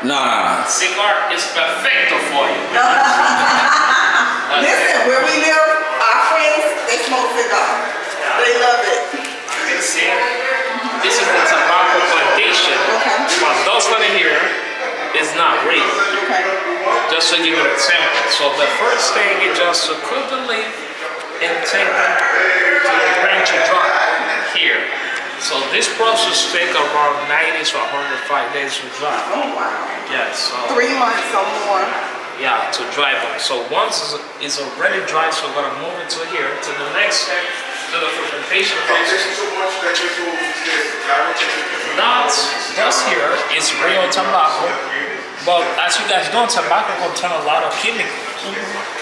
Nah. Cigar is perfecto for you. Listen, where we live, our friends, they smoke cigar. They love it. You can see it. This is the tobacco plantation. Okay. But those one in here is not real. Okay. Just to give you an example. So the first thing is just to cook the leaf and take them to the branch and dry here. So this process takes around 90 to 105 days to dry. Oh, wow. Yes. So 3 months or more. yeah, to dry them. So once it's already dry, so we're gonna move it to here to the next step, to the fermentation process. Not just here is real tobacco, but as you guys know, tobacco contains a lot of chemicals.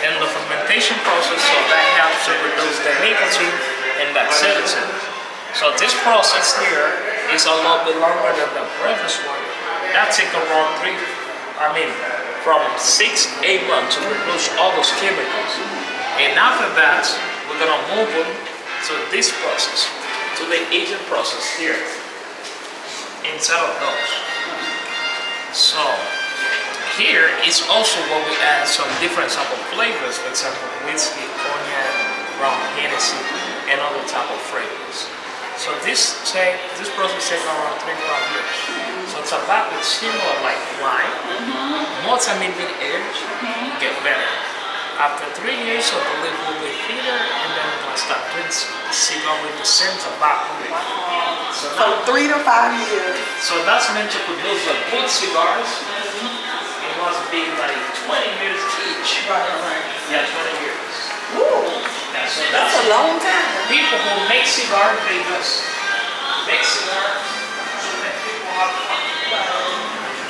And the fermentation process, so that helps to reduce the nicotine and the sedative. So this process here is a little bit longer than the previous one. That takes around from 6-8 months to reduce all those chemicals. And after that, we're gonna move them to this process, to the aging process here, inside of those. So here is also where we add some different type of flavors, for example, whiskey, cognac, rum, Hennessy, and other type of flavors. So this process takes around 3-5 years. So tobacco is similar like wine, more time in mid-age, get better. After 3 years, so the leaf will be thinner, and then we're gonna start doing cigar with the same tobacco. So 3 to 5 years. So that's meant to produce the good cigars. It must be like 20 years each. Right. Yeah, 20 years. Ooh, Yeah, so that's a long time. people who make cigars, they just make cigars so that people have fun.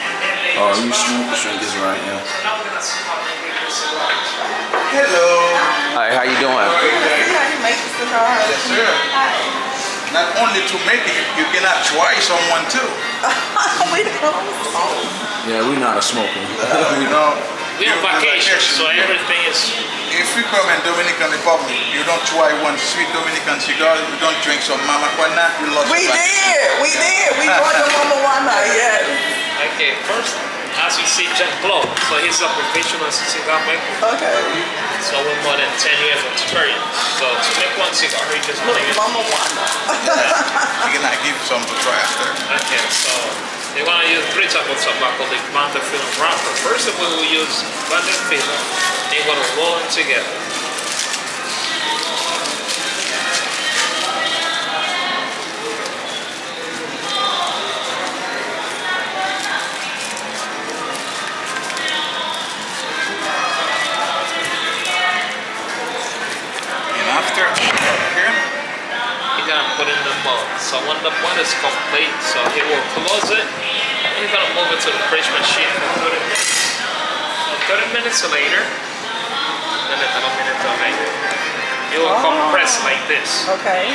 And then they Oh, just you buy smoke them. drinkers right now. So now we're gonna see how they make the cigars. Hello. Hi, how you doing? See how you make the cigars? Yes, sir. Not only to make it, you cannot try someone too. We don't smoke. Yeah, we not a smoker. You know, We're on vacation, so everything is. if you come in Dominican Republic, you don't try one sweet Dominican cigar, you don't drink some Mama Cana, you lost We your life. did. We brought the Mama Wana, yes. Okay, first, as you see, Jack Blow. So he's a professional cigar maker. Okay. So we're more than 10 years of experience. So to make one cigar, he just Look, make it. Mama Wana. You cannot give some to try after. Okay, so you're gonna use 3 types of tobacco, the Punta film wrapper. First of all, we'll use Punta film. Then you're gonna roll them together. And after here, You're gonna put in the mug. So when the mug is complete, so he will close it. And you're gonna move it to the press machine for 30 minutes. So 30 minutes later, it will compress like this. Okay.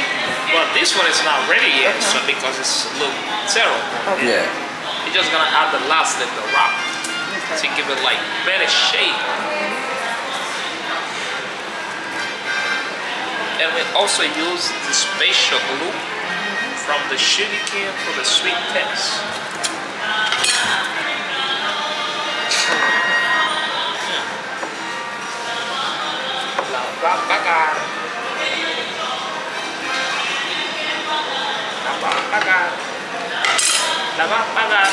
But this one is not ready yet, so because it's a little terrible. Yeah. You're just gonna add the last little rock to give it like better shape. And we also use the spatial glue from the sugar cane for the sweet taste. La pagar. La va a pagar. La va a pagar.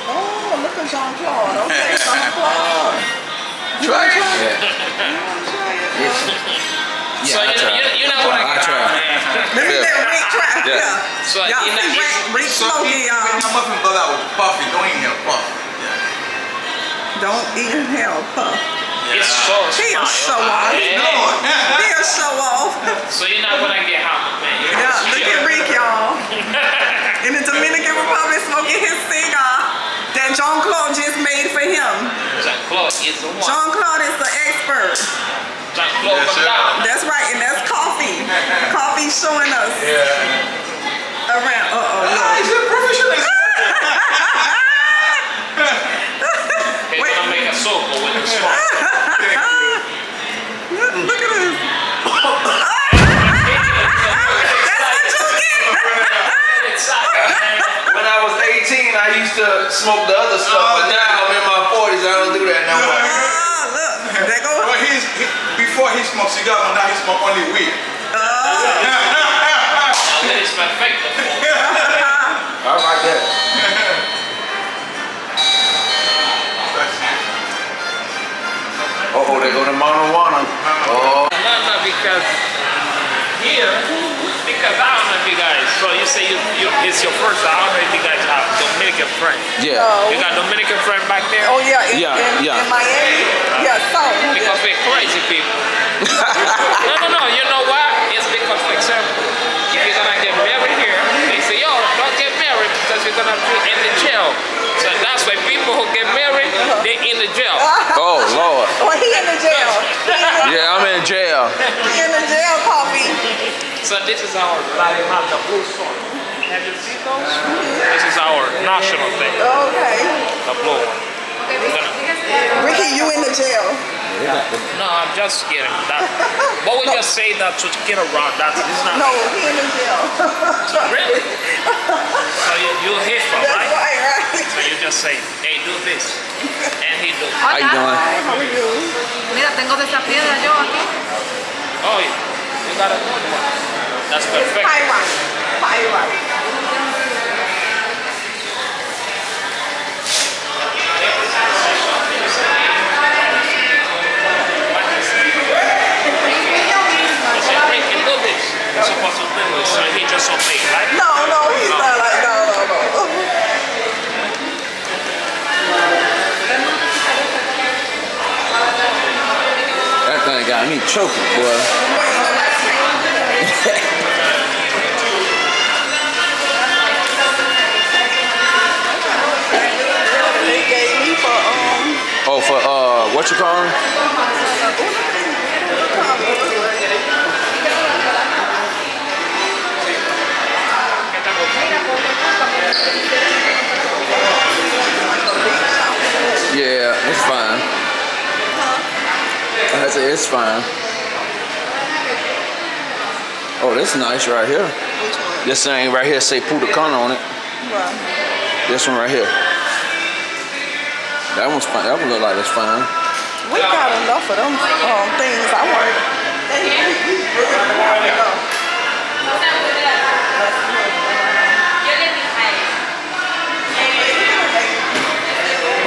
Oh, look at Jean-Claude. Okay, Jean-Claude. try it. Yeah, So I tried. you're not gonna I tried. Let me let Rick try. Yeah. Yeah. So Y'all you're not see Rick So smoking, when y'all. your muffin blood out with puffy, don't inhale puff. Don't inhale puff. It's so He'll smart. show off. Hey. No. He'll show off. So you're not gonna get hot, man. You're Yeah, just look chill. at Rick, y'all. In the Dominican Republic smoking his cigar that Jean-Claude just made for him. Jean-Claude is the one. Jean-Claude is the expert. Jean-Claude Yes, from sir. down. That's right, and that's coffee. Coffee showing us around. Ah, Look. he's a professional. He's gonna make a soap with the smoke. Look at this. smoke the other stuff, but now I'm in my 40s. I don't do that no more. Look, there go. Well, before he smoked cigar, now he smoke only weed. That is perfect. I like that. Oh, they go to marijuana. Oh. No, because here, because I don't know if you guys, so you say it's your first, I don't know if you guys have Dominican friend. Yeah. No. You got Dominican friend back there? Oh yeah, in Miami. Yeah, so. Because we're crazy people. No, you know why? It's because, for example, if you're gonna get married here, they say, yo, don't get married because you're gonna be in the jail. So that's why people who get married, they in the jail. Oh, Lord. Well, he in the jail. Yeah, I'm in jail. He in the jail, coffee. So this is our the blue song. Have you seen those? This is our national thing, Okay. the blue one. Ricky, you in the jail. No, I'm just kidding. But we just say that to get around. That is not. No, he in the jail. Really? So you're here from, That's right? right. So you just say, hey, do this. And he do. How you doing? How are you? Mira, tengo de esa piedra yo aquí. Oh, you got a good one. That's perfect. Pyrite. You're supposed to do this, so he just obey, right? No, he's not like, no. That thing got me choking, boy. They gave me for, Oh, for, what you call him? Yeah, it's fine. I said it's fine. Oh, this nice right here. This thing right here say Cana on it. This one right here. That one's fine. That one look like it's fine. we got enough of them things I want.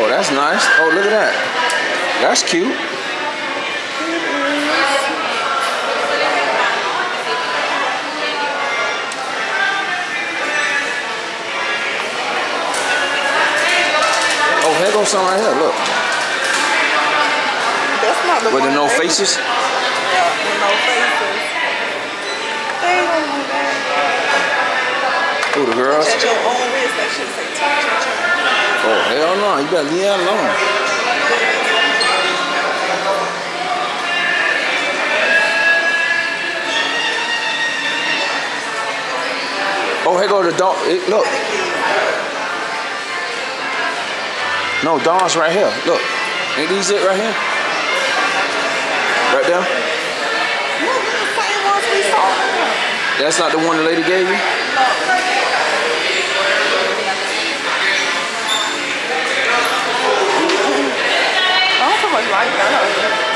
Oh, that's nice. Oh, look at that. That's cute. Oh, here goes some right here. Look. That's not the With the one no they- faces. Yeah, with no faces. They don't do that. Oh, the girls. At your own risk, that should say touch. Oh, hell no. You better leave that alone. Oh, here go the dog. Look. No, Dawn's right here. Look. Ain't these it right here? Right there? No, the same ones we saw. That's not the one the lady gave you? I don't so much like that.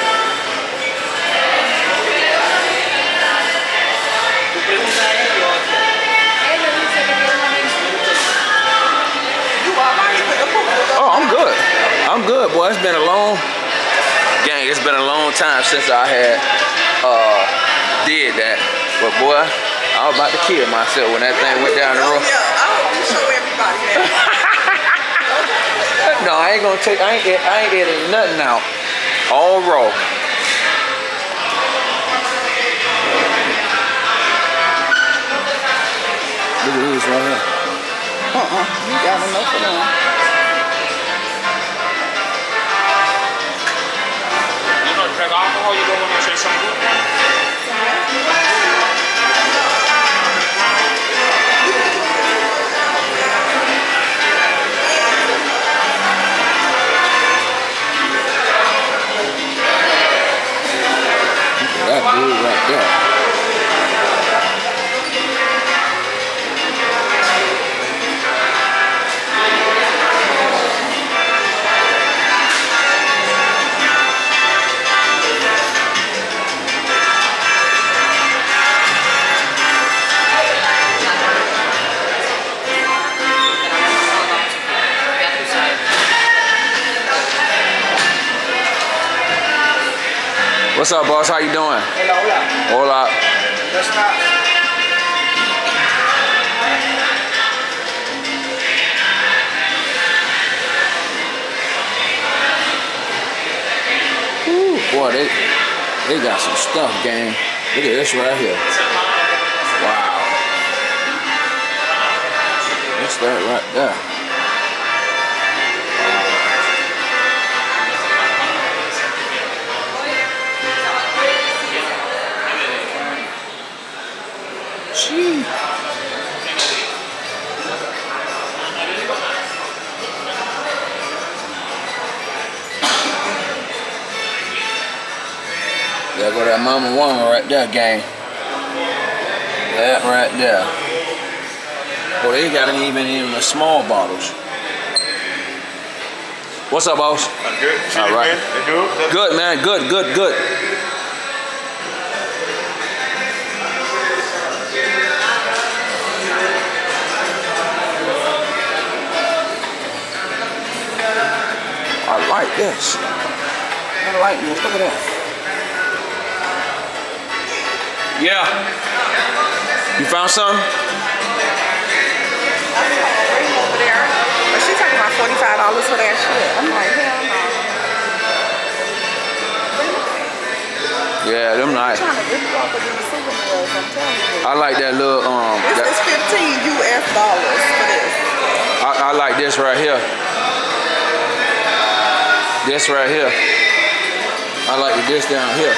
Oh, I'm good. I'm good, boy. It's been a long time since I had did that. But boy, I was about to kill myself when that thing went down the road. Yeah, I hope you show everybody that. No, I ain't gonna take. I ain't editing nothing out. All raw. Look at these right here. You got enough of them. You don't drink alcohol, you don't want to say some good one? That dude right there. What's up, boss? How you doing? Hola. Ooh, boy, they got some stuff, gang. Look at this right here. Wow. What's that right there? Gee. There go that mama woman right there, gang. That right there. Well, they got it even in the small bottles. What's up, boss? Good. All right. Good, man. Good. I like this. I like this. Look at that. Yeah. You found something? Over there. But she talking about $45 for that shit. I'm like, hell no. Yeah, them nice. I'm trying to rip you off of these souvenirs, I'm telling you. I like that little This is $15 US for this. I like this right here. This right here. I like this down here.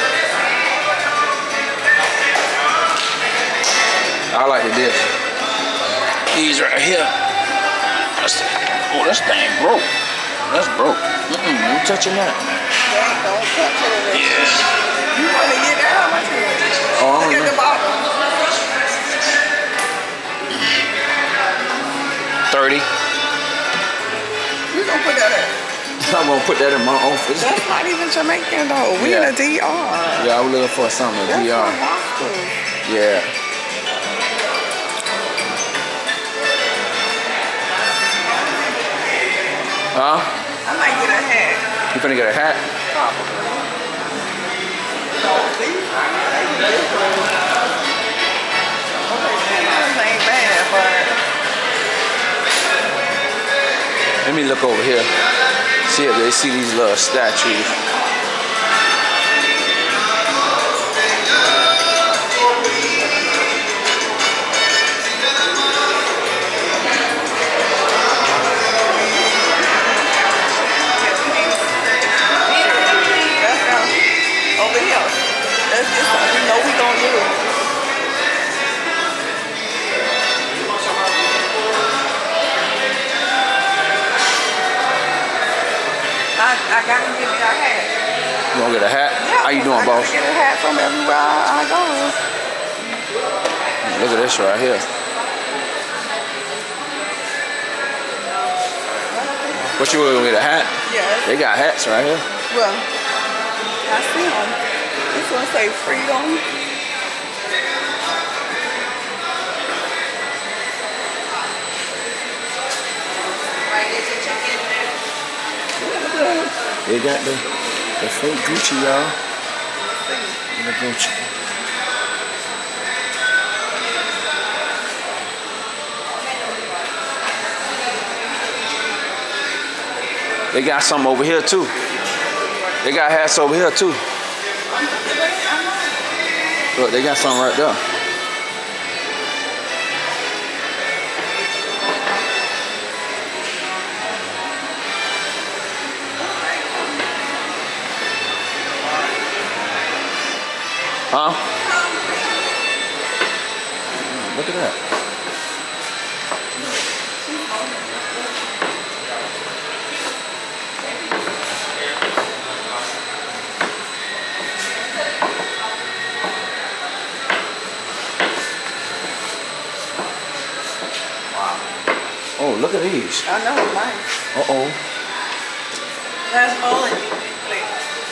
I like this. These right here. Oh, this thing broke. That's broke. I'm touching that. Don't touch it. Yeah. You want to get that? How much is it? Oh, Look at the bottom. 30. You gonna put that in? I'm gonna put that in my office. That's not even Jamaican though. We in a DR. Yeah, I was looking for something in That's DR. from Boston. Yeah. Huh? I might get a hat. You finna get a hat? Probably. No, these different. Okay, these ain't bad, but Let me look over here. See if they see these little statues. over here. Let's get something we know we gonna do. I gotta give me a hat. You gonna get a hat? Yeah, How you doing, I boss? gotta get a hat from everywhere I go. Look at this right here. What you gonna get a hat? Yes. They got hats right here. Well, I see them. This one say freedom. They got the fake Gucci, y'all. The Gucci. They got some over here too. They got hats over here too. Look, they got some right there. Huh? Look at that. Oh, look at these. I know, nice. Uh-oh. There's all in it.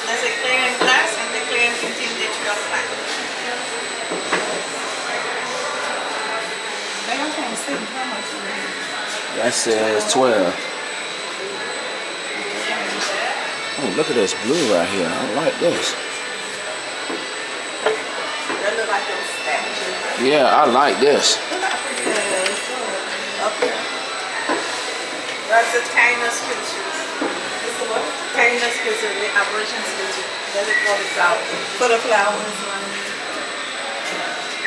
There's a clear in glass and the clear in digital flat. Man, I can't see how much it is. That says 12. Oh, look at this blue right here. I like this. Yeah, I like this. Up there. That's the Cana species. This is what? Cana species, the Aborigine species. That's it for the flowers. For the flowers.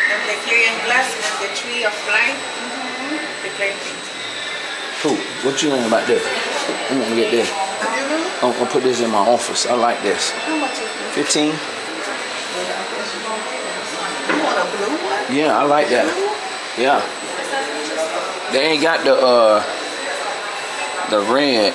And the clearing glass and the tree of life. The planting. Cool. What you think about this? I want to get this. I'm gonna put this in my office. I like this. How much is this? 15. You want a blue one? Yeah, I like that. Yeah. They ain't got the red.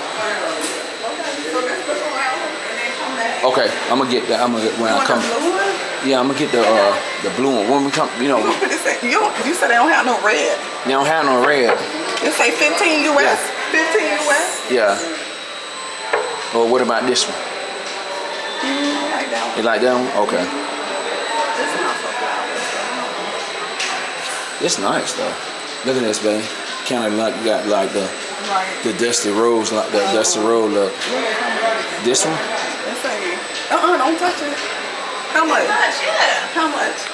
Okay, I'm gonna get that. I'm gonna get when I come. Blue one? Yeah, I'm gonna get the blue one when we come. You know, You said they don't have no red. they don't have no red. It say 15 US. Yeah. 15 US. Yeah. Or what about this one? Like that one. You like that one? Okay. It's not for flowers. It's nice though. Look at this, baby. Kind of like got like the dusty rose, like the dusty rose look. This one? Let's say, don't touch it. How much? Gosh, yeah. How much?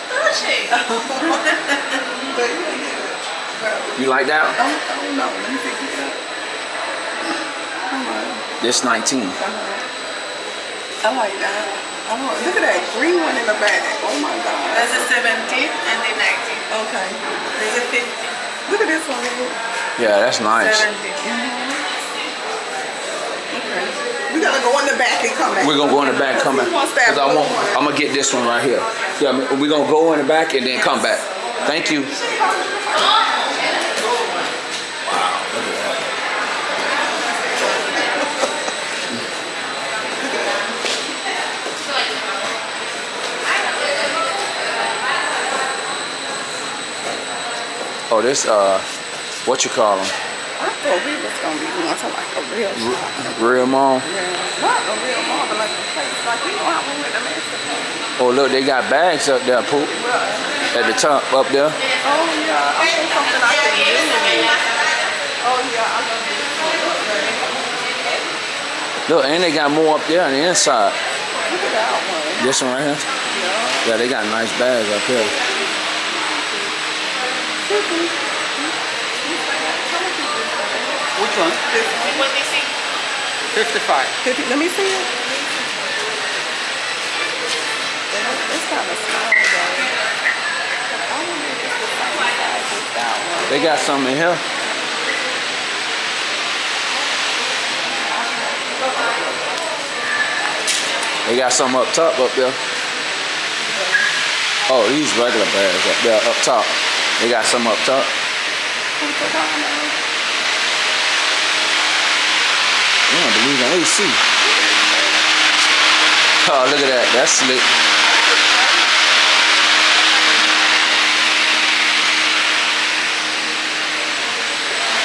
You like that one? I don't know. Let me figure it out. How much? This 19. I like that. Look at that green one in the back. Oh my God. There's a 17 and the 19. Okay. There's a 50. Look at this one. Yeah, that's nice. 70. Okay. We gotta go in the back and come back. We're gonna go in the back, come back. Cause I'm gonna get this one right here. Yeah, we're gonna go in the back and then come back. Thank you. Oh, this what you call them? I thought we was gonna be going to like a real shop. Real mall. Yeah. Not a real mall, but like a place. Like you know how we went to Mexico. Oh look, they got bags up there, Poop. At the top, up there. Oh yeah, I think something I can use. Oh yeah, I love this. Look, and they got more up there on the inside. Look at that one. This one right here? Yeah. Yeah, they got nice bags up here. Which one? What do you see? 55. Let me see it. It's kind of small though. I wonder if it's the same size as that one. They got some in here. They got some up top up there. Oh, these regular bags up there up top. They got some up top. I don't believe in AC. Oh, look at that. That's slick.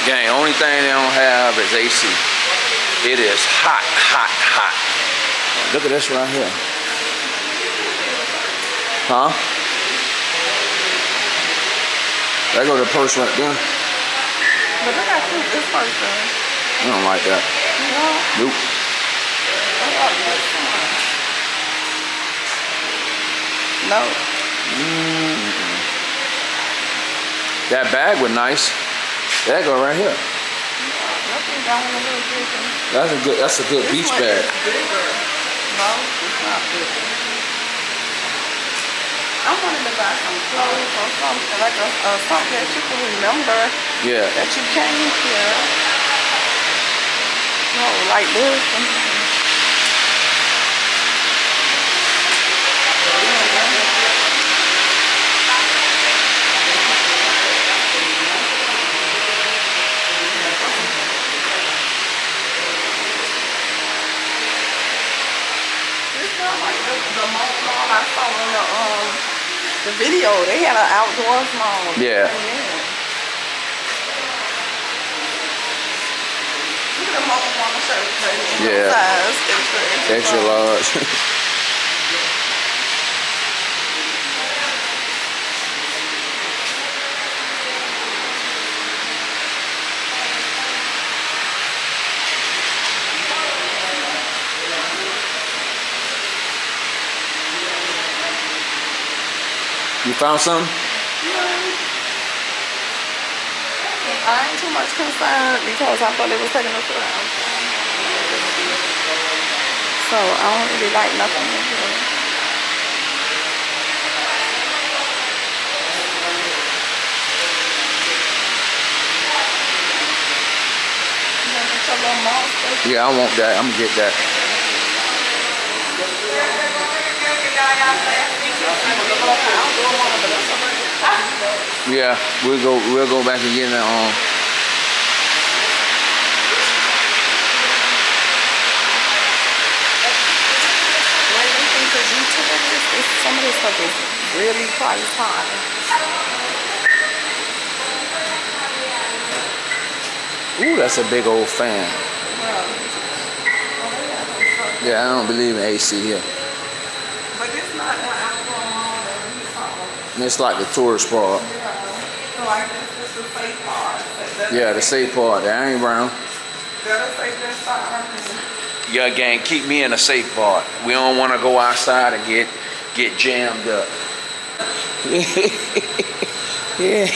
Gang, only thing they don't have is AC. It is hot, hot, hot. Look at this right here. Huh? There go the purse right there. But look how cute this person. I don't like that. No. Nope. No. That bag was nice. That go right here. That's a good beach bag. No, it's not bigger. I wanted to buy some clothes or something, like something that you can remember Yeah. that you came here. No, like this. I saw in the video, they had an outdoors mall. Yeah. Look at the mobile mall shirt, baby. Yeah. Size, Extra large. You found some? Yeah. I ain't too much concerned because I thought they was taking us around. So I don't really like nothing in here. Yeah, I want that. I'm gonna get that. Yeah, we'll go back and get that on. Some of this stuff is really price high. Ooh, that's a big old fan. Yeah, I don't believe in AC here. But it's not an It's like the tourist part. So I guess this is the safe part. Yeah, the safe part. That ain't brown. That'll say this side. Yeah, gang, keep me in the safe part. We don't want to go outside and get jammed up. Yeah.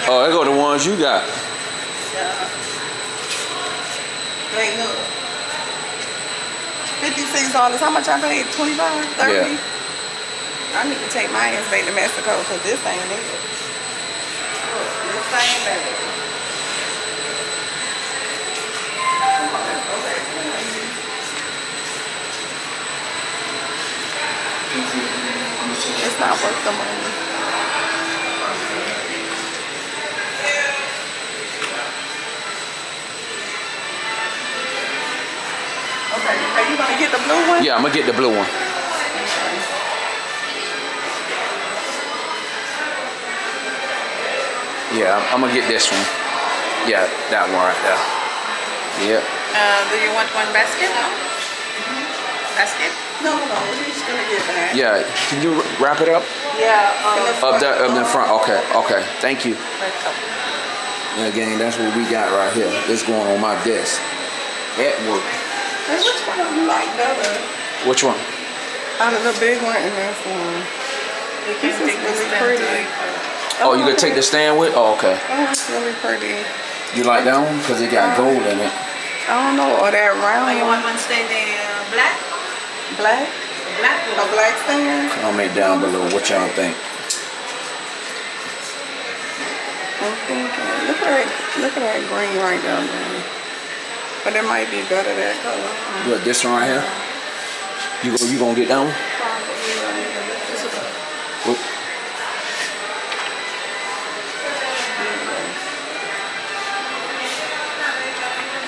Oh, there go the ones you got. Hey, look. $56. How much I paid? 25, 30? Yeah. I need to take my ass back to Mexico because this ain't it. Look, this ain't bad. It's not worth the money. Okay, are you gonna get the blue one? Yeah, I'm gonna get the blue one. Yeah, I'm gonna get this one. Yeah, that one right there. Yep. Do you want one basket? No? Basket? No, we're just gonna get that. Yeah, can you wrap it up? Yeah, Up in the front. Okay. Thank you. And again, that's what we got right here. This going on my desk at work. Hey, which one do you like better? Which one? Out of the big one and this one. This is really pretty. Oh, you gonna take the stand with? Oh, okay. Oh, it's really pretty. You like that one? Because it got gold in it. I don't know, or that round You one. want one stand black? Black? Black A one. black stand? Comment down below what y'all think. I'm thinking. Look at that green right down there. But it might be better that color. What, this one right here? You gonna get that one? What?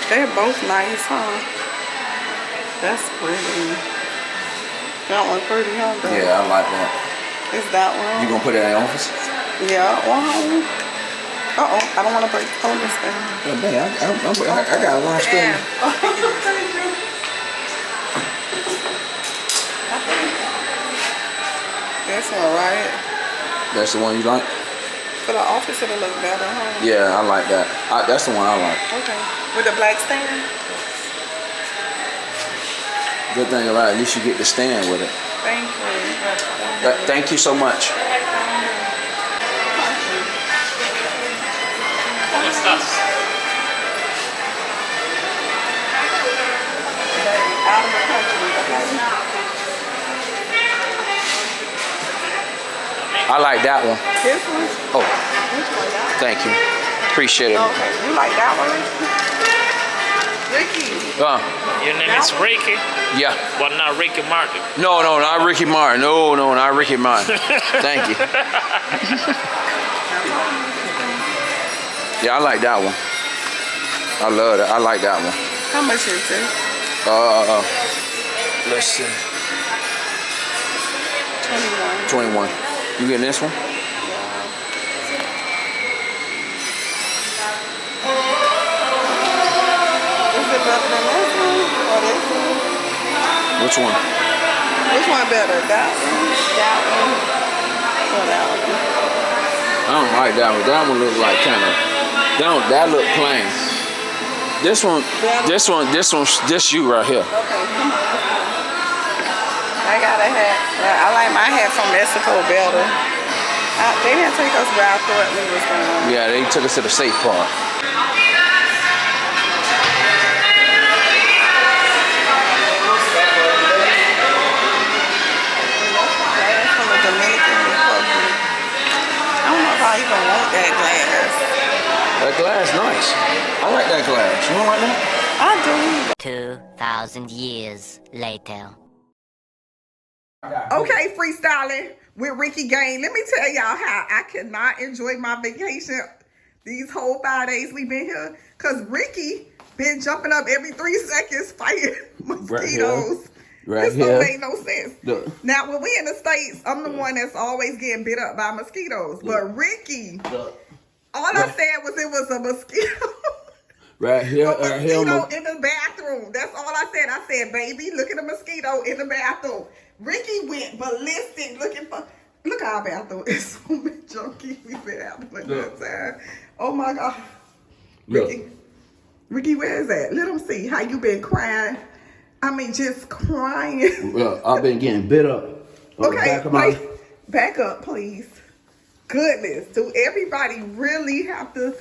They're both nice, huh? That's pretty. That one pretty, huh? Yeah, I like that. Is that one? You gonna put it in the office? Yeah, one. Uh-oh, I don't want to break hold this thing. Oh, man, I got a lot of stuff. That's all right. That's the one you like? For the office, it'll look better, huh? Yeah, I like that. That's the one I like. Okay. With the black stand? Good thing about it, at least you get the stand with it. Thank you. Thank you so much. ¿Cómo estás? Out of the country, okay? I like that one. This one? Oh, Which one? That thank you. Appreciate it. one? Okay, you like that one? Ricky. Your name is Ricky, Yeah. but not Ricky Martin. No, not Ricky Martin. No, not Ricky Martin. Thank you. Yeah, I like that one. I love it. I like that one. How much is it? Let's see. 21. 21. You getting this one? Is it better than this one or this one? Which one? Which one better? That one? That one? Or that one? I don't like that one. That one look like kind of. That look plain. This you right here. Okay, come on. I got a hat. I like my hat from Mexico better. They didn't take us where I thought we was going. Yeah, they took us to the safe part. Glass from the Dominican Republic. I don't know if I even want that glass. That glass nice. I like that glass. You don't like that? I do. 2,000 years later. Okay, freestyling with Ricky Gang. Let me tell y'all how I cannot enjoy my vacation these whole 5 days we've been here. Because Ricky been jumping up every 3 seconds fighting mosquitoes. Right this here. don't make no sense. Look. Now, when we in the States, I'm the one that's always getting bit up by mosquitoes. But Ricky, all I said was it was a mosquito. Right here, A right here. mosquito in the bathroom. That's all I said. I said, baby, look at the mosquito in the bathroom. Ricky went ballistic looking for. Look at our bathroom. It's so many junkies we've been having at that time. Oh my God. Ricky, where is that? Let them see how you been crying. I mean, just crying. Look, I've been getting bit up. Okay, wait. Back up, please. Goodness. Do everybody really have to?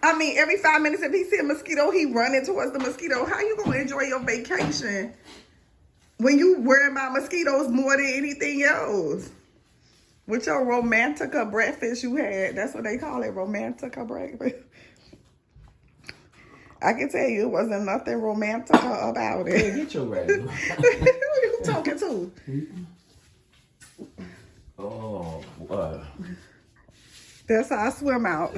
I mean, every 5 minutes if he see a mosquito, he running towards the mosquito. How you gonna enjoy your vacation when you worry about mosquitoes more than anything else? With your romantica breakfast you had, that's what they call it, romantica breakfast. I can tell you it wasn't nothing romantica about it. Hey, get your rat. Who you talking to? Oh, what? That's our swim out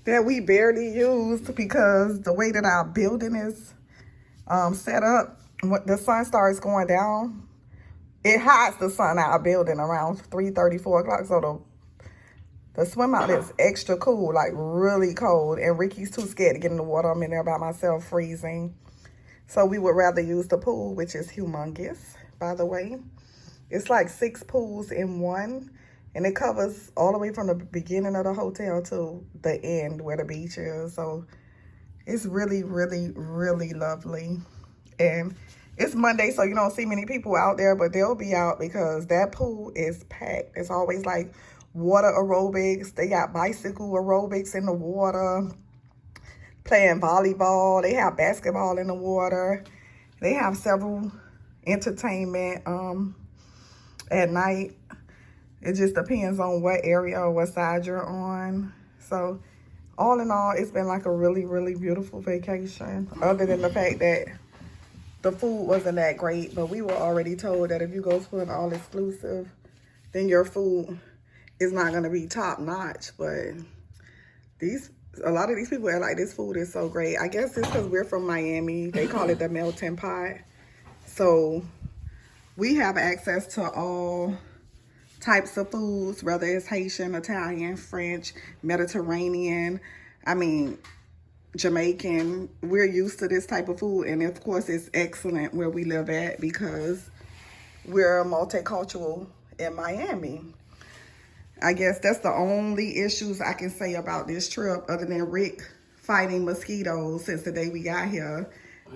that we barely used because the way that our building is set up, when the sun starts going down, it hides the sun out of our building around 3:30, 4 o'clock. So the swim out is extra cool, like really cold. And Ricky's too scared to get in the water. I'm in there by myself freezing. So we would rather use the pool, which is humongous, by the way. It's like 6 pools in one. And it covers all the way from the beginning of the hotel to the end where the beach is. So it's really, really, really lovely. And it's Monday, so you don't see many people out there, but they'll be out because that pool is packed. It's always like water aerobics. They got bicycle aerobics in the water, playing volleyball. They have basketball in the water. They have several entertainment at night. It just depends on what area or what side you're on. So all in all, it's been like a really, really beautiful vacation. Other than the fact that the food wasn't that great, but we were already told that if you go to an all-exclusive, then your food is not going to be top-notch. But a lot of these people are like, this food is so great. I guess it's because we're from Miami. They call it the melting pot. So we have access to all types of foods, whether it's Haitian, Italian, French, Mediterranean, I mean, Jamaican. We're used to this type of food, and of course it's excellent where we live at because we're multicultural in Miami. I guess that's the only issues I can say about this trip other than Rick fighting mosquitoes since the day we got here.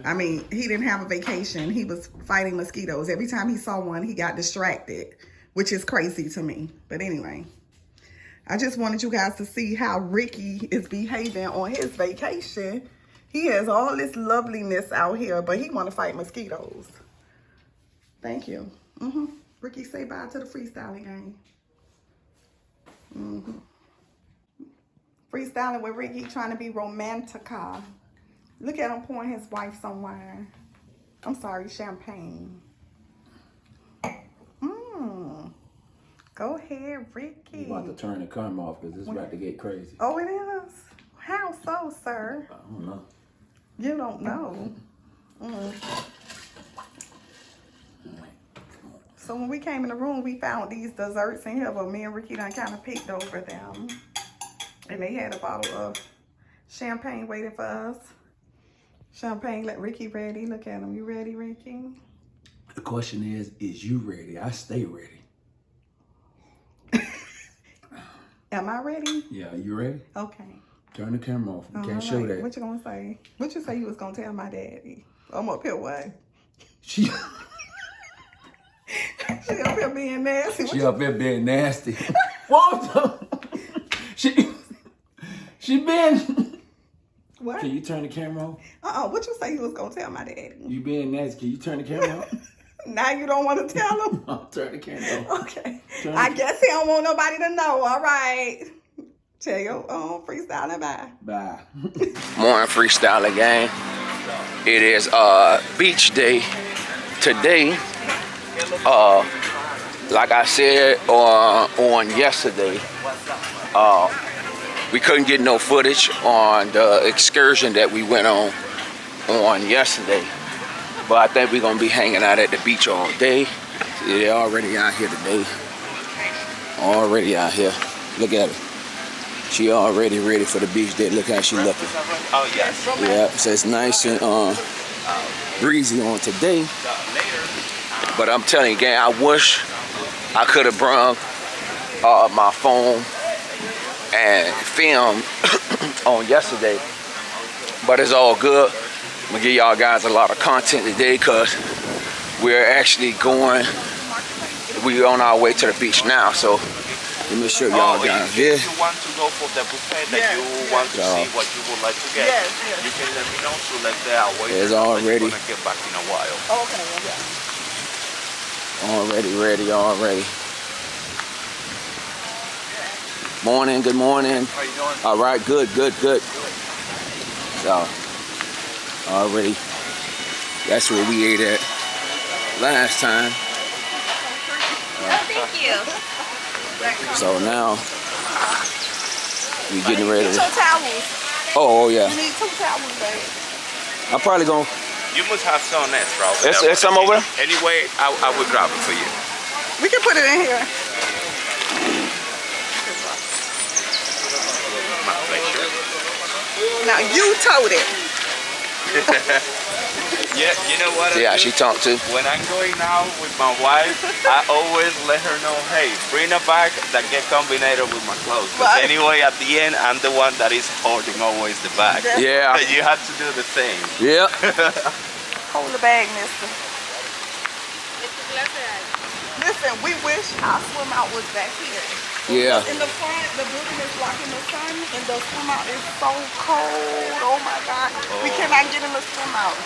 I mean, he didn't have a vacation. He was fighting mosquitoes. Every time he saw one, he got distracted, which is crazy to me. But anyway, I just wanted you guys to see how Ricky is behaving on his vacation. He has all this loveliness out here, but he want to fight mosquitoes. Thank you. Ricky, say bye to the freestyling gang. Freestyling with Ricky, trying to be romantica. Look at him pouring his wife some wine. I'm sorry, champagne. Go ahead, Ricky. I'm about to turn the camera off because it's about to get crazy. Oh, it is? How so, sir? I don't know. You don't know. So when we came in the room, we found these desserts in here, but me and Ricky done kind of picked over them. And they had a bottle of champagne waiting for us. Champagne, let Ricky ready. Look at him. You ready, Ricky? The question is you ready? I stay ready. Am I ready? Yeah, you ready? Okay. Turn the camera off. You can't show Alright. that. What you gonna say? What you say you was gonna tell my daddy? I'm up here what? She She up here being nasty. up there being nasty. Whoa! She been. What? Can you turn the camera on? What you say you was gonna tell my daddy? You being nasty. Can you turn the camera on? Now you don't want to tell him? I'll turn the camera on. Okay. I guess he don't want nobody to know. All right. Tell your freestyling bye. Bye. Morning freestyling gang. It is beach day today. Like I said on yesterday, we couldn't get no footage on the excursion that we went on yesterday. But I think we're gonna be hanging out at the beach all day. They're already out here today. Already out here. Look at her. She already ready for the beach day. Look how she looking. Oh, yes. Yeah, so it's nice and breezy on today. But I'm telling you, gang, I wish I could have brought my phone and filmed on yesterday. But it's all good. I'm gonna give y'all guys a lot of content today because we're actually we're on our way to the beach now. So let me show y'all guys here. If you want to go for the buffet that you want to see what you would like to get, you can let me know so let there wait. It's already. Gonna get back in a while. Okay. Already. Morning, good morning. How you doing? All right, good. So, already, that's where we ate at last time. Thank you. So now, we getting ready Get to. your towels. Oh yeah. You need 2 towels, babe. I'm probably gonna. You must have some extra. There's some over there? Anyway, I will grab it for you. We can put it in here. My pleasure. Now you told it. Yeah, you know what? Yeah, she talked too. When I'm going out with my wife, I always let her know, hey, bring a bag that get combined with my clothes. But Right. anyway, at the end, I'm the one that is holding always the bag. Yeah. You have to do the same. Yeah. Hold the bag, mister. Listen, we wish our swim out was back here. Yeah. In the front, the building is blocking the sun, and the swim out is so cold. Oh my God. We cannot get in the swim out.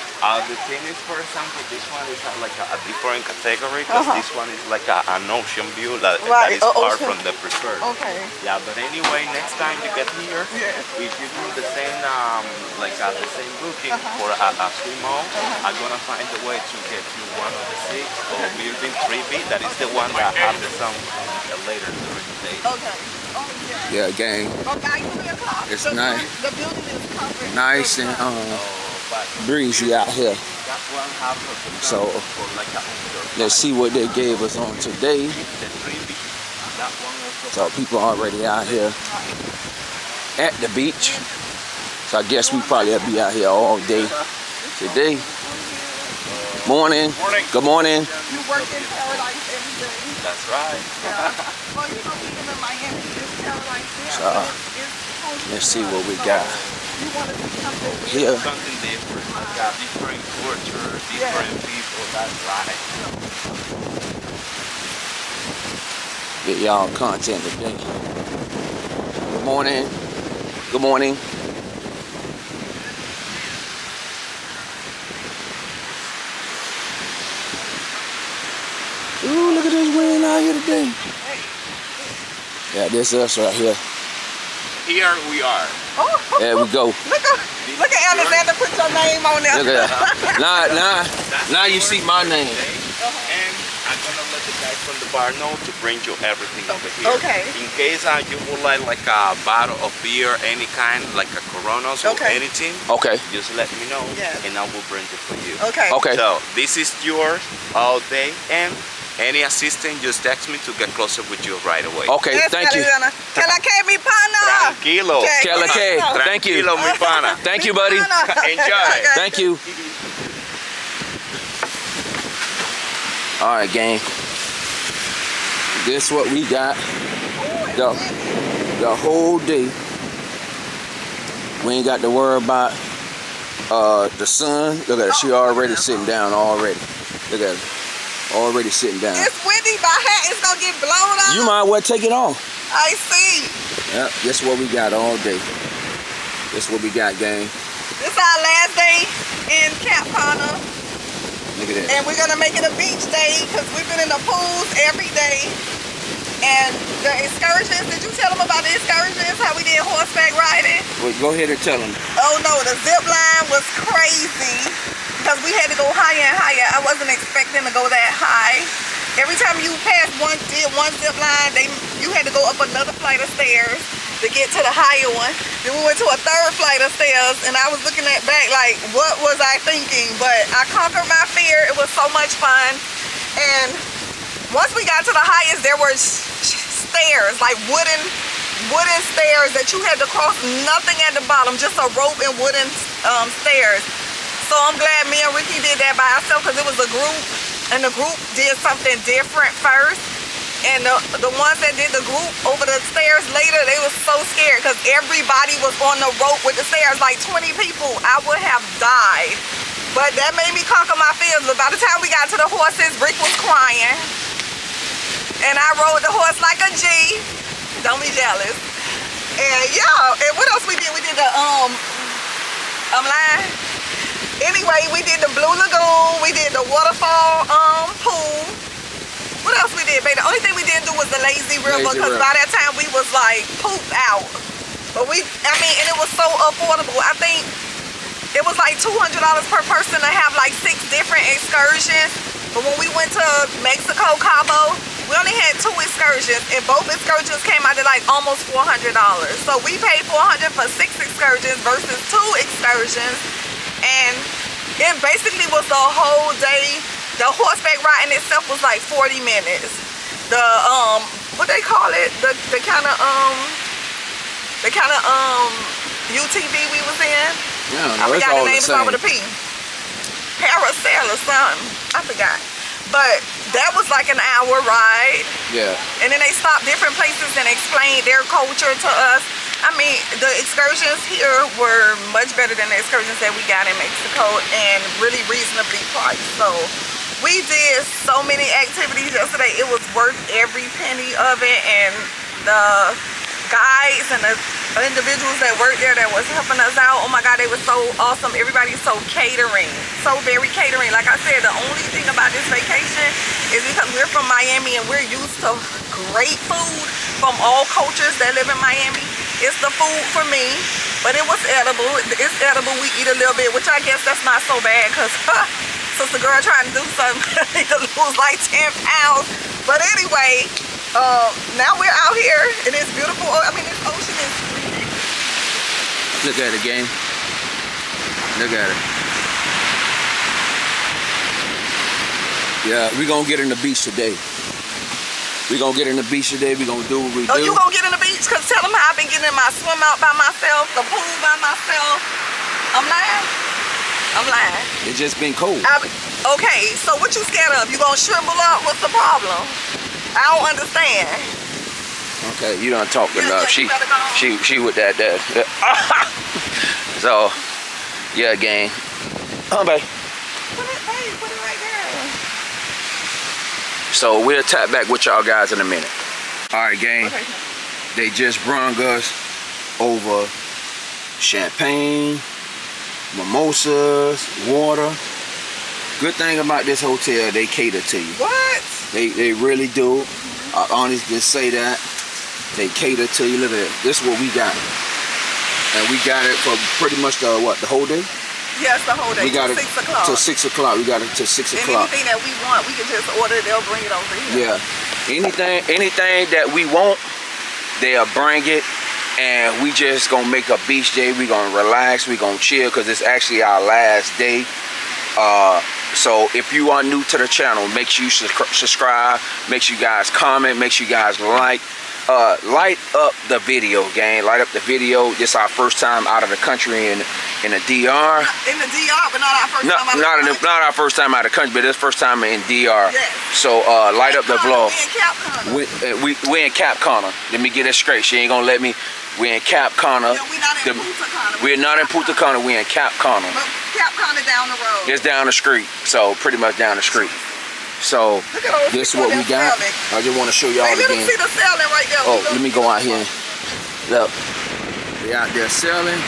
The thing is, for example, this one is like a different category because this one is like an ocean view that is far from the preferred. Okay. Yeah, but anyway, next time you get here, Yes. if you do the same, the same booking for a swim out, I'm gonna find a way to get you one of the 6 or building 3B. That is the one that have the sun later during the day. Okay. Oh, yeah. Yeah, gang. Okay, you in the car. It's The nice. The building is covered. Nice and But breezy out here. that one have the So for like a outdoor. let's see what they gave us on today. The 3B, that one So also. people already out here at the beach. So I guess we probably will be out here all day today. Morning. Good morning. You work in paradise every day. That's right. Well, you know, even in Miami, it's paradise there. So, It's let's see what we got You want to do something here. Something different. Like different culture, different people. That's right. Get y'all content today. Good morning. Good morning. Ooh, look at this wind out here today. Yeah, this is us right here. Here we are. Oh, There we go. look at Alexander put your name on there. Look at that. Now you see my name. And I'm gonna let the guy from the bar know to bring you everything over here. Okay. In case you would like a bottle of beer, any kind, like a Coronas or anything, Okay. just let me know Yes. and I will bring it for you. Okay. Okay. So this is yours all day, and any assistant, just text me to get closer with you right away. Okay, thank you. Que la que mi pana. Tranquilo. Que la que. Thank you. Tranquilo, mi pana. Thank you, buddy. Enjoy. Thank you. All right, gang. This what we got the whole day. We ain't got to worry about the sun. Look at her. She already sitting down already. Look at her. Already sitting down. It's windy. My hat is gonna get blown off. You might well take it off. I see. Yep, this is what we got all day. This is what we got, gang. This is our last day in Cana. Look at that. And we're gonna make it a beach day because we've been in the pools every day. And the excursions, did you tell them about the excursions? How we did horseback riding? Well, go ahead and tell them. Oh no, the zip line was crazy because we had to go higher and higher. I wasn't expecting to go that high. Every time you passed one zip line, you had to go up another flight of stairs to get to the higher one. Then we went to a third flight of stairs, and I was looking at back like, what was I thinking? But I conquered my fear. It was so much fun. And once we got to the highest, there were stairs, like wooden stairs that you had to cross. Nothing at the bottom, just a rope and wooden stairs. So I'm glad me and Ricky did that by ourselves because it was a group, and the group did something different first. And the ones that did the group over the stairs later, they were so scared because everybody was on the rope with the stairs, like 20 people. I would have died. But that made me conquer my fears. But by the time we got to the horses, Rick was crying. And I rode the horse like a G. Don't be jealous. And yeah, and what else we did? We did the, I'm lying. Anyway, we did the Blue Lagoon. We did the waterfall pool. What else we did, baby? The only thing we didn't do was the lazy river because by that time we was like pooped out. But and it was so affordable. I think it was like $200 per person to have like 6 different excursions. But when we went to Mexico, Cabo, we only had 2 excursions, and both excursions came out to like almost $400. So we paid $400 for 6 excursions versus 2 excursions. And it basically was the whole day. The horseback riding itself was like 40 minutes. The what they call it? The kind of UTV we was in. Yeah, I forgot the name. It's over the P. Parasail or something. I forgot. But that was like an hour ride. Yeah. And then they stopped different places and explained their culture to us. I mean, the excursions here were much better than the excursions that we got in Mexico and really reasonably priced. So we did so many activities yesterday. It was worth every penny of it. And the guides and the individuals that worked there that was helping us out, oh my God, they were so awesome. Everybody's so catering, so very catering. Like I said, the only thing about this vacation is because we're from Miami and we're used to great food from all cultures that live in Miami. It's the food for me, but it was edible. It's edible. We eat a little bit, which I guess that's not so bad because Sister Girl trying to do something to lose like 10 pounds. But anyway, now we're out here and it's beautiful. I mean, this ocean is... Look at it, gang. Look at it. Yeah, we're going to get in the beach today. We're going to get in the beach today. We're going to do what we do. Oh, you going to get in the beach? Because tell them how I've been getting in my swim out by myself, the pool by myself. I'm lying? I'm lying. It's just been cold. Okay, so what you scared of? You going to shrivel up? What's the problem? I don't understand. Okay, you done talked enough. She with that. So, yeah, gang. Babe. Put it right there. So we'll tap back with y'all guys in a minute. All right, gang. Okay. They just brung us over champagne, mimosas, water. Good thing about this hotel, they cater to you. What? They really do. I honestly just say that. They cater to you. Look at it. This is what we got. And we got it for pretty much the whole day? Yes, the whole day. We got till it 6 o'clock. till 6 o'clock. We got it till 6 And o'clock. anything that we want, we can just order. They'll bring it over here. Yeah. Anything that we want, they'll bring it. And we just gonna make a beach day. We gonna relax. We gonna chill because it's actually our last day. So if you are new to the channel, make sure you subscribe. Make sure you guys comment. Make sure you guys like. Light up the video, gang. Light up the video. This is our first time out of the country in the DR. In the DR, but not our first time out of the country. Not our first time out of the country, but this first time in DR. Yes. So light up the vlog. We in Cap Cana. We in Cap Cana. Let me get it straight. She ain't gonna let me. We in Cap Cana. Yeah, we not in Punta Cana. We're not in Punta Cana. We in Cap Cana. But Cap Cana down the road. It's down the street. So pretty much down the street. So Look at those this is people what we that's got. selling. I just want to show y'all Hey, let them again. see the selling right there. Oh, let me go out here. Look, they out there selling.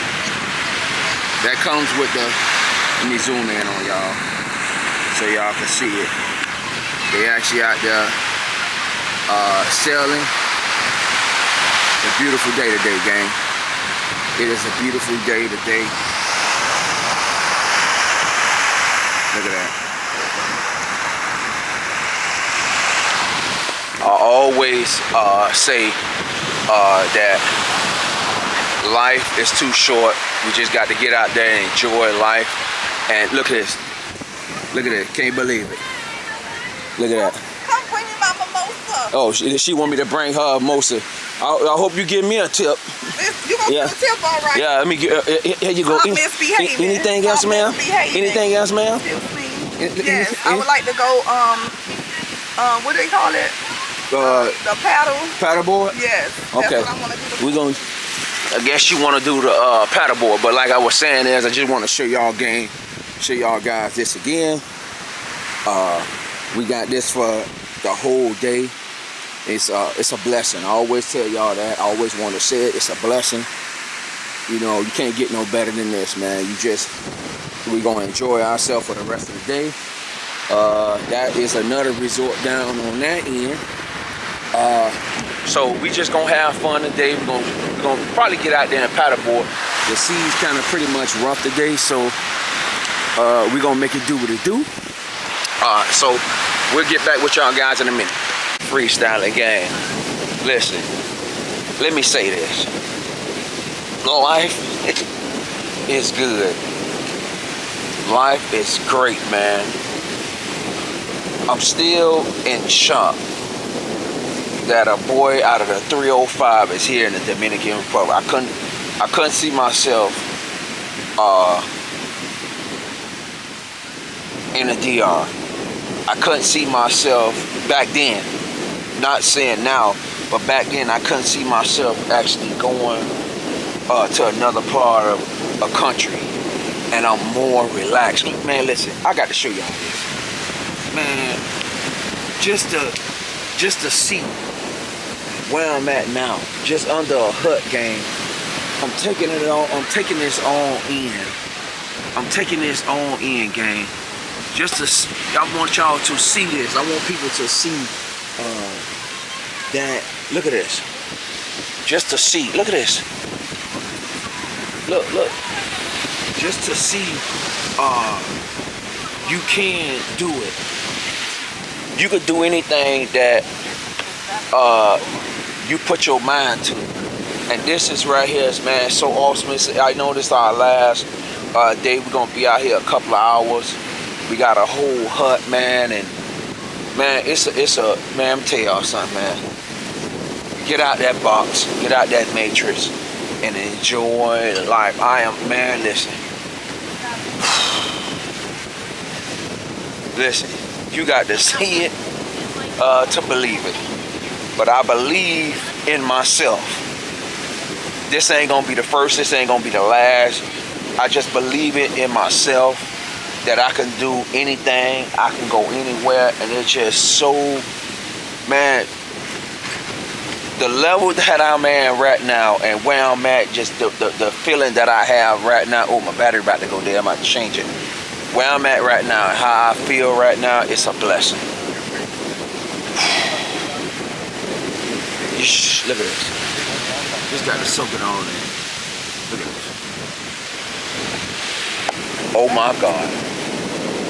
That comes with the. Let me zoom in on y'all so y'all can see it. They actually out there selling. It's a beautiful day today, gang. It is a beautiful day today. Look at that. I always say that life is too short. We just got to get out there and enjoy life. And look at this. Look at it. Can't believe it. Look at that. Come bring me my mimosa. Oh, she want me to bring her a mimosa. I hope you give me a tip. You gonna get a tip, all right? Yeah, let me get. Here you go. Stop misbehaving. Anything else, Stop ma'am? misbehaving. Anything else, ma'am? Yes, I would like to go. What do they call it? The paddle board. Yes. Okay. That's what I want to do. We're gonna. I guess you want to do the paddle board, but like I was saying, I just want to show y'all guys this again. We got this for the whole day. It's a blessing. I always tell y'all that. I always want to say it. It's a blessing. You know, you can't get no better than this, man. We're gonna enjoy ourselves for the rest of the day. That is another resort down on that end. So we just gonna have fun today. We're gonna probably get out there and paddleboard. The sea's kind of pretty much rough today, so we're gonna make it do what it do. So we'll get back with y'all guys in a minute. Freestyling gang. Listen, let me say this. Life is good. Life is great, man. I'm still in shock that a boy out of the 305 is here in the Dominican Republic. I couldn't see myself in the DR. I couldn't see myself back then. Not saying now, but back then I couldn't see myself actually going to another part of a country, and I'm more relaxed. Man, listen, I got to show y'all this. Man, just to see where I'm at now, just under a hut, gang. I'm taking it all. I'm taking this all in. I'm taking this all in, gang. Just to, I want y'all to see this. I want people to see that. Look at this. Just to see. Look at this. Look. Just to see. You can do it. You could do anything that you put your mind to. And this is right here, man, so awesome. I know this is our last day. We're gonna be out here a couple of hours. We got a whole hut, man, and man, it's a man. I'm tell y'all something, man. Get out that box, get out that matrix, and enjoy life. Man, listen. Listen, you got to see it to believe it. But I believe in myself. This ain't gonna be the first, this ain't gonna be the last. I just believe it in myself that I can do anything, I can go anywhere, and it's just so, man, the level that I'm at right now and where I'm at, just the feeling that I have right now. Oh, my battery about to go there, I'm about to change it. Where I'm at right now, how I feel right now, it's a blessing. Look at this. Just got to soak it on in. Look at this. Oh my God.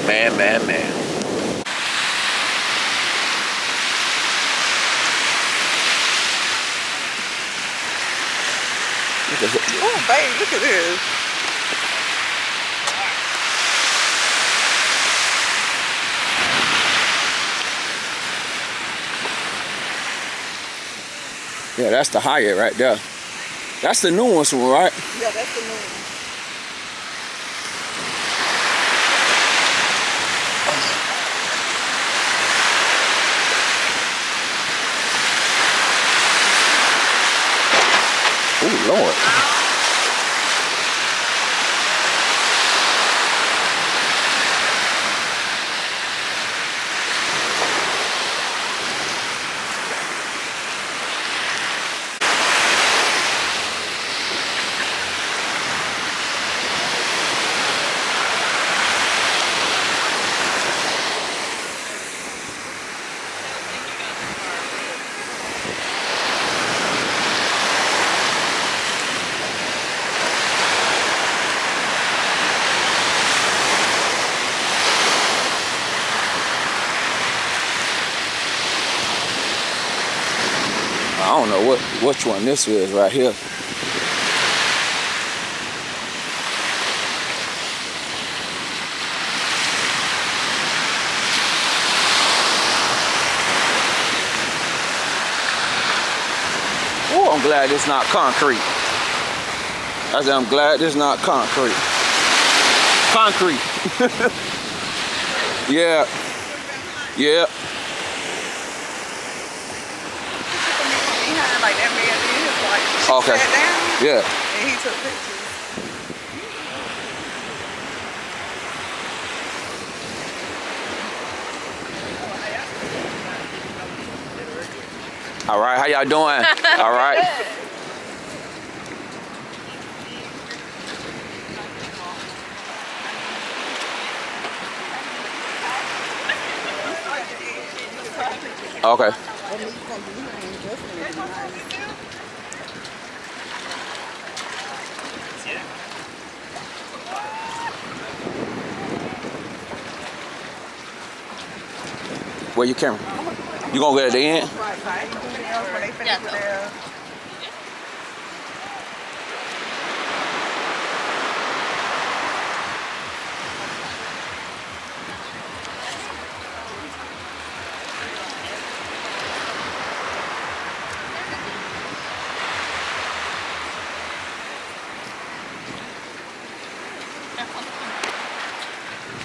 Man. Look at this. Oh, babe, look at this. Yeah, that's the Hyatt right there. That's the newest one, right? Yeah, that's the new one. Oh, Lord. which one this is right here. Oh, I'm glad it's not concrete. I said, I'm glad it's not concrete. Concrete. Yeah. Yeah. Behind, like that man did his wife. Okay. Sat down, Yeah. and he took pictures. All right, how y'all doing? All right. Okay. Where your camera? You gonna get at the end? Right. When they finish with their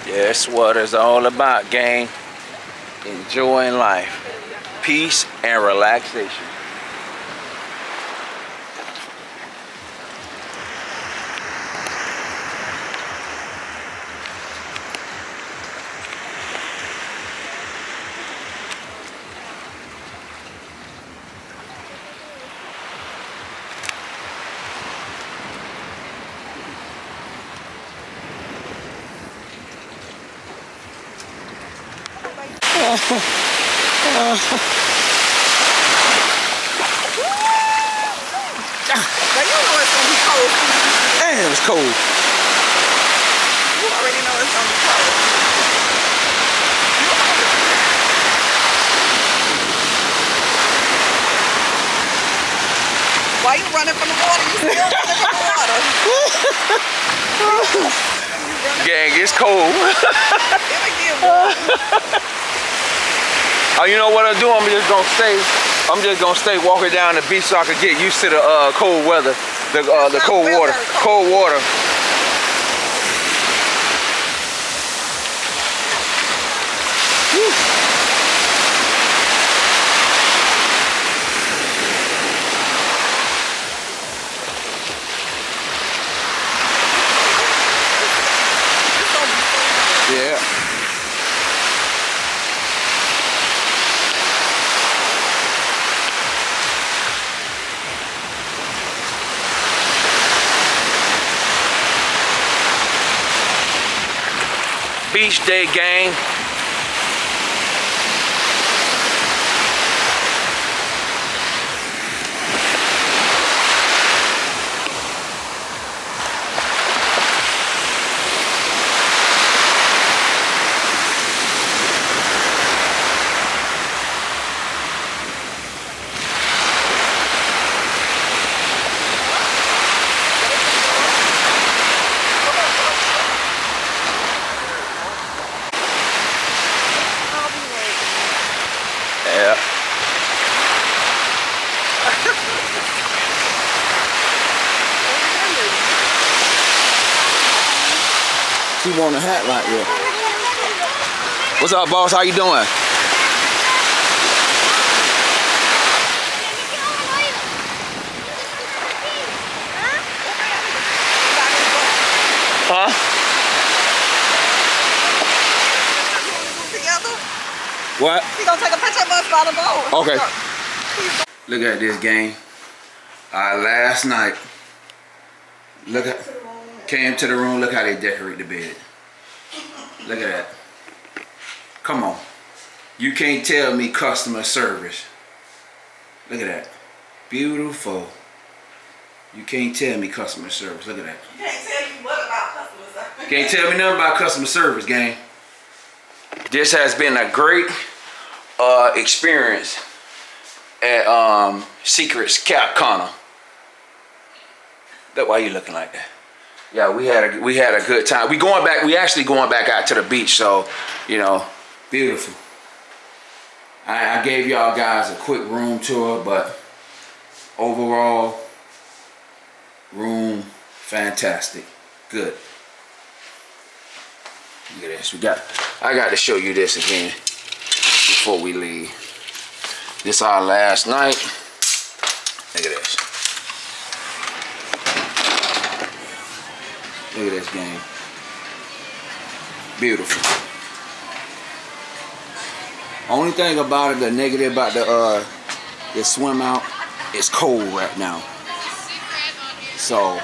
Yeah, that's what it's all about, gang. Enjoying life. Peace and relaxation. But you know it's gonna be cold. Damn, it's cold. You already know it's gonna be cold. Why you running from the water? You still running from the water. Gang, it's cold. It'll get warm. Oh, you know what I'm doing? I'm just gonna stay walking down the beach so I can get used to the cold weather, the cold water, cold water. Yeah. Beach day, gang. Yeah. She want a hat like that. What's up, boss? How you doing? Huh? Together? What? He gonna take a picture of us by the boat. Okay. Look at this, gang. Last night, came to the room. Look how they decorate the bed. Look at that. Come on. You can't tell me customer service. Look at that. Beautiful. You can't tell me customer service. Look at that. You can't tell me what about customer service. Can't tell me nothing about customer service, gang. This has been a great experience at Secrets, Cap Cana. That why you looking like that? Yeah, we had a good time. We actually going back out to the beach, so you know, beautiful. I gave y'all guys a quick room tour, but overall, room fantastic, good. Look at this. I got to show you this again before we leave. This our last night. Look at this. Look at this game. Beautiful. Only thing about it, the negative about the swim out, it's cold right now. So,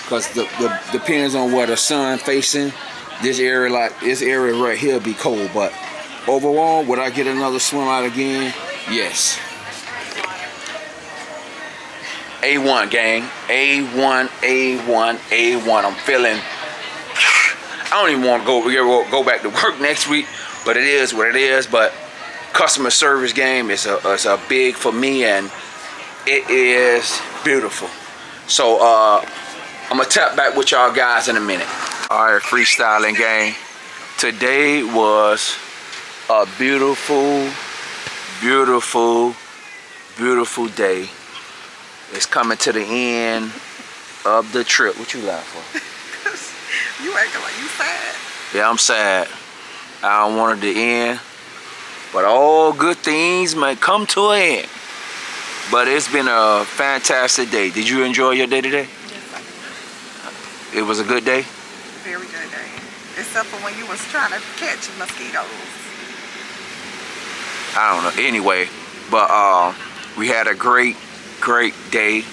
cause the depends on where the sun facing. This area right here be cold, but overall, would I get another swim out again? Yes. A1 gang, A1, A1, A1. I'm feeling. I don't even want to go back to work next week, but it is what it is. But customer service game is a big for me, and it is beautiful. So I'm gonna tap back with y'all guys in a minute. All right, freestyling gang. Today was a beautiful, beautiful, beautiful day. It's coming to the end of the trip. What you laugh for? You acting like you sad. Yeah, I'm sad. I don't want it to end, but all good things may come to an end. But it's been a fantastic day. Did you enjoy your day today? Yes, I did. It was a good day? Very good day. Except for when you was trying to catch mosquitoes. I don't know. Anyway, but we had a great day.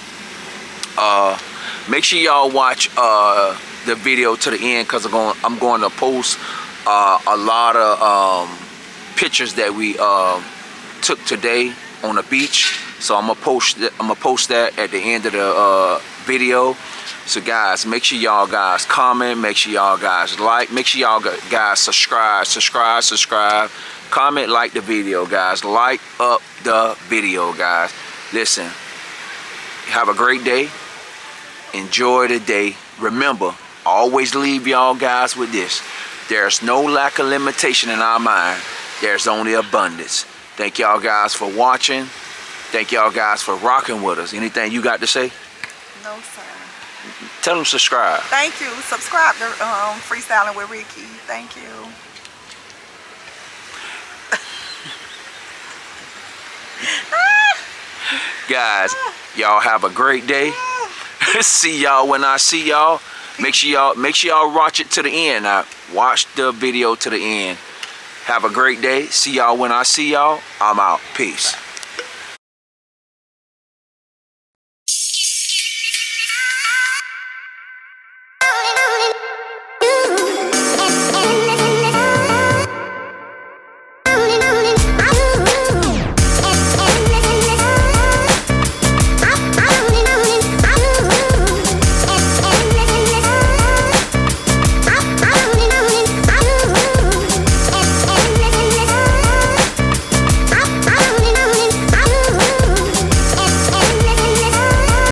Make sure y'all watch the video to the end, because I'm going to post a lot of pictures that we took today on the beach. So I'm gonna post that at the end of the video. So guys, make sure y'all guys comment, make sure y'all guys like, make sure y'all guys subscribe, comment, like the video, guys. Like up the video, guys. Listen, have a great day. Enjoy the day. Remember, always leave y'all guys with this. There's no lack of limitation in our mind. There's only abundance. Thank y'all guys for watching. Thank y'all guys for rocking with us. Anything you got to say? No, sir. Tell them subscribe. Thank you. Subscribe to Freestyling with Ricky. Thank you. Guys, y'all have a great day. See y'all when I see y'all. Make sure y'all watch it to the end. Now, watch the video to the end. Have a great day. See y'all when I see y'all. I'm out. Peace.